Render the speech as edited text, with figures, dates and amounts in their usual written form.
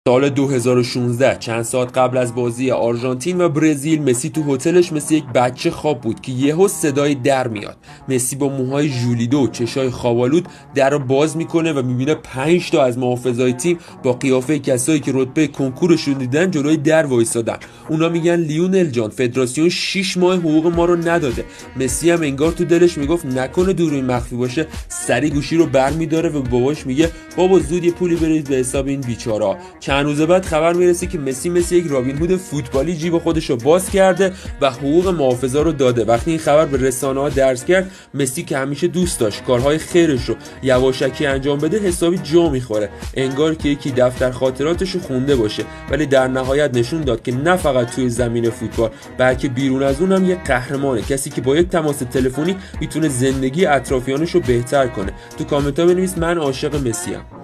سال 2016 چند ساعت قبل از بازی آرژانتین و برزیل، مسی تو هتلش مثل یک بچه خواب بود که یهو صدای در میاد. مسی با موهای ژولیده و چشای خوابالود در رو باز میکنه و میبینه 5 تا از محافظای تیم با قیافه کسایی که رتبه کنکورشون دیدن جلوی در وایسادن. اونا میگن لیونل جان، فدراسیون 6 ماه حقوق ما رو نداده. مسی هم انگار تو دلش میگفت نکنه دوربین مخفی باشه، سری گوشی رو برمیداره و باباش میگه بابا زود یه پولی برید به حساب این بیچاره‌ها. چند روز بعد خبر میرسه که مسی مثل یک رابین هود فوتبالی جیب خودش رو باز کرده و حقوق محافظا رو داده. وقتی این خبر به رسانه‌ها درز کرد، مسی که همیشه دوست داشت کارهای خیرش رو یواشکی انجام بده حسابی جا میخوره. انگار که یکی دفتر خاطراتش رو خونده باشه، ولی در نهایت نشون داد که نه فقط توی زمین فوتبال بلکه بیرون از اون هم یک قهرمانه، کسی که با یک تماس تلفنی میتونه زندگی اطرافیانش رو بهتر کنه. تو کامنت ها بنویس من عاشق مسی ام.